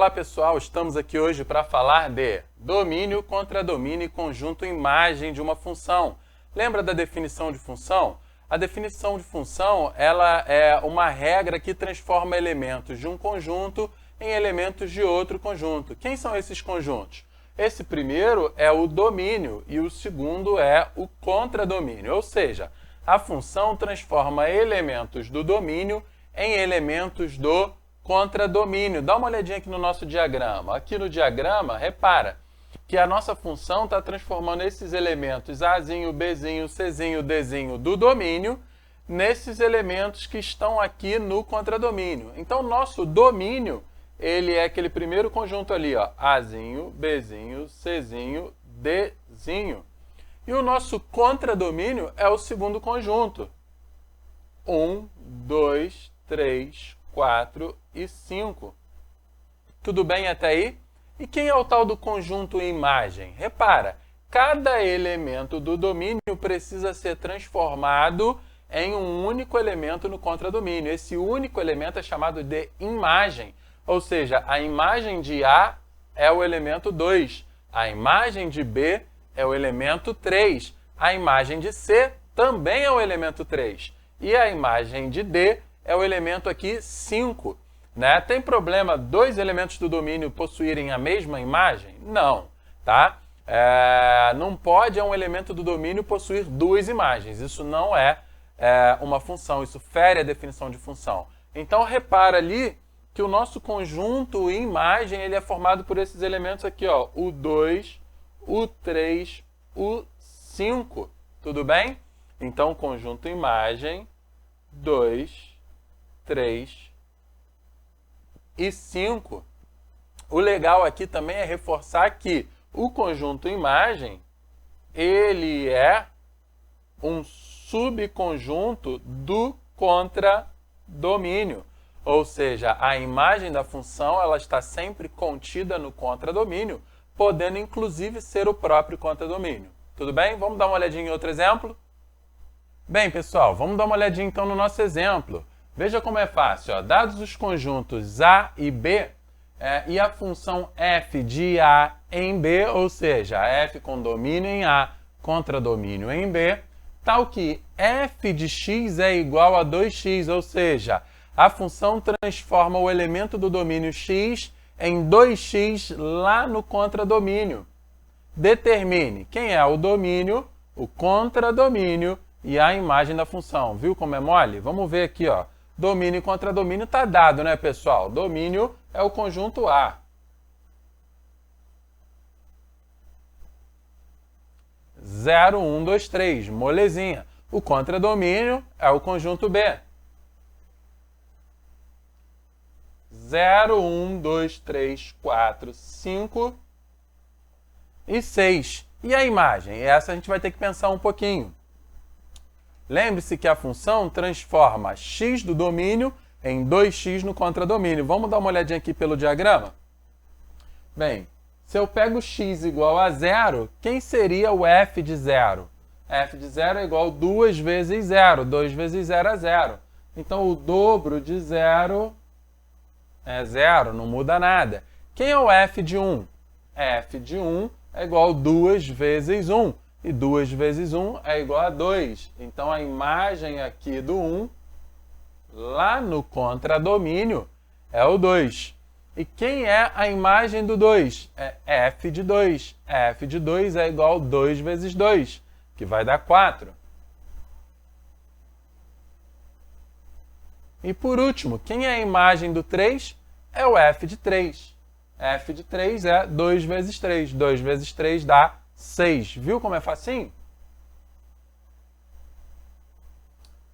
Olá pessoal, estamos aqui hoje para falar de domínio, contradomínio e conjunto imagem de uma função. Lembra da definição de função? A definição de função ela é uma regra que transforma elementos de um conjunto em elementos de outro conjunto. Quem são esses conjuntos? Esse primeiro é o domínio e o segundo é o contradomínio, ou seja, a função transforma elementos do domínio em elementos do contradomínio. Dá uma olhadinha aqui no nosso diagrama. Aqui no diagrama, repara que a nossa função está transformando esses elementos Azinho, Bzinho, Czinho, Dzinho do domínio nesses elementos que estão aqui no contradomínio. Então, nosso domínio, ele é aquele primeiro conjunto ali, ó, Azinho, Bzinho, Czinho, Dzinho. E o nosso contradomínio é o segundo conjunto. 1, 2, 3, 4 e 5. Tudo bem até aí? E quem é o tal do conjunto imagem? Repara, cada elemento do domínio precisa ser transformado em um único elemento no contradomínio. Esse único elemento é chamado de imagem. Ou seja, a imagem de A é o elemento 2, a imagem de B é o elemento 3, a imagem de C também é o elemento 3 e a imagem de D é o elemento aqui 5. Né? Tem problema dois elementos do domínio possuírem a mesma imagem? Não. Tá? Não pode um elemento do domínio possuir duas imagens. Isso não é uma função, isso fere a definição de função. Então, repara ali que o nosso conjunto imagem ele é formado por esses elementos aqui, ó, o 2, o 3, o 5. Tudo bem? Então, conjunto imagem, 2, 3 e 5. O legal aqui também é reforçar que o conjunto imagem, ele é um subconjunto do contradomínio. Ou seja, a imagem da função ela está sempre contida no contradomínio, podendo inclusive ser o próprio contradomínio. Tudo bem? Vamos dar uma olhadinha em outro exemplo? Bem, pessoal, vamos dar uma olhadinha então no nosso exemplo. Veja como é fácil. Ó. Dados os conjuntos A e B e a função f de A em B, ou seja, f com domínio em A contra domínio em B, tal que f de x é igual a 2x, ou seja, a função transforma o elemento do domínio x em 2x lá no contradomínio. Determine quem é o domínio, o contradomínio e a imagem da função. Viu como é mole? Vamos ver aqui, ó. Domínio e contradomínio está dado, né, pessoal? Domínio é o conjunto A. 0, 1, 2, 3, molezinha. O contradomínio é o conjunto B. 0, 1, 2, 3, 4, 5 e 6. E a imagem? Essa a gente vai ter que pensar um pouquinho. Lembre-se que a função transforma x do domínio em 2x no contradomínio. Vamos dar uma olhadinha aqui pelo diagrama? Bem, se eu pego x igual a 0, quem seria o f de 0? f de 0 é igual a 2 vezes 0. 2 vezes 0 é 0. Então, o dobro de 0 é 0, não muda nada. Quem é o f de 1? f de 1 é igual a 2 vezes 1. E 2 vezes 1 é igual a 2. Então, a imagem aqui do 1, lá no contradomínio, é o 2. E quem é a imagem do 2? É f de 2. f de 2 é igual a 2 vezes 2, que vai dar 4. E por último, quem é a imagem do 3? É o f de 3. f de 3 é 2 vezes 3. 2 vezes 3 dá 6. Viu como é facinho?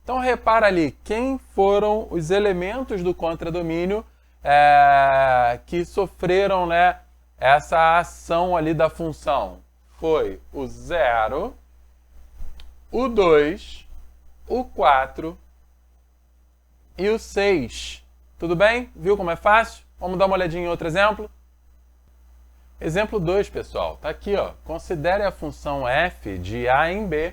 Então, repara ali, quem foram os elementos do contradomínio que sofreram, né, essa ação ali da função? Foi o 0, o 2, o 4 e o 6. Tudo bem? Viu como é fácil? Vamos dar uma olhadinha em outro exemplo? Exemplo 2, pessoal. Está aqui, ó. Considere a função f de A em B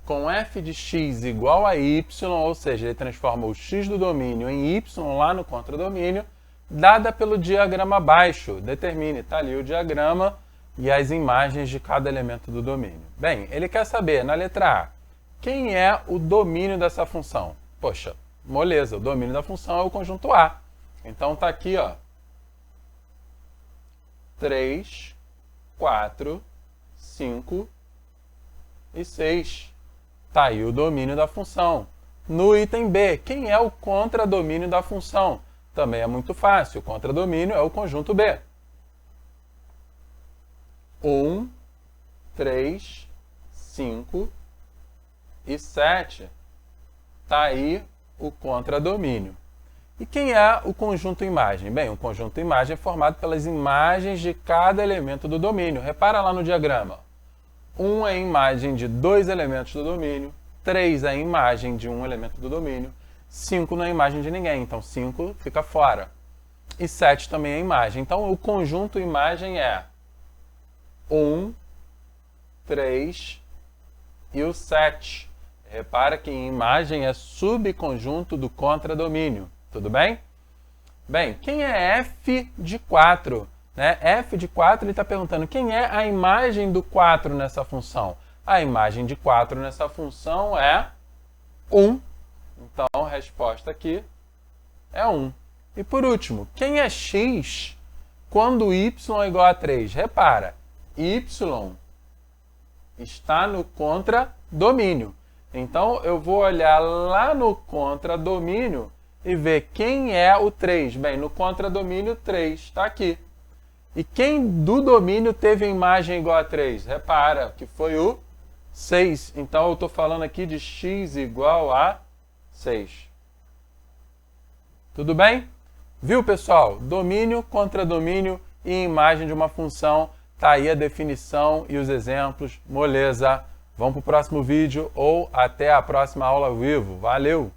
com f de x igual a y, ou seja, ele transforma o x do domínio em y lá no contradomínio, dada pelo diagrama abaixo. Determine, está ali o diagrama e as imagens de cada elemento do domínio. Bem, ele quer saber, na letra A, quem é o domínio dessa função? Poxa, moleza, o domínio da função é o conjunto A. Então está aqui, ó, 3, 4, 5 e 6. Está aí o domínio da função. No item B, quem é o contradomínio da função? Também é muito fácil. O contradomínio é o conjunto B. 1, 3, 5 e 7. Está aí o contradomínio. E quem é o conjunto imagem? Bem, o conjunto imagem é formado pelas imagens de cada elemento do domínio. Repara lá no diagrama. 1 é a imagem de 2 elementos do domínio, 3 é a imagem de um elemento do domínio, 5 não é a imagem de ninguém, então 5 fica fora. E 7 também é a imagem. Então, o conjunto imagem é 1, 3 e o 7. Repara que imagem é subconjunto do contradomínio. Tudo bem? Bem, quem é f de 4? Né? F de 4, ele está perguntando quem é a imagem do 4 nessa função. A imagem de 4 nessa função é 1. Então, a resposta aqui é 1. E por último, quem é x quando y é igual a 3? Repara, y está no contradomínio. Então, eu vou olhar lá no contradomínio e ver quem é o 3. Bem, no contradomínio 3 está aqui. E quem do domínio teve a imagem igual a 3? Repara que foi o 6. Então, eu estou falando aqui de x igual a 6. Tudo bem? Viu, pessoal? Domínio, contradomínio e imagem de uma função. Está aí a definição e os exemplos. Moleza! Vamos para o próximo vídeo ou até a próxima aula ao vivo. Valeu!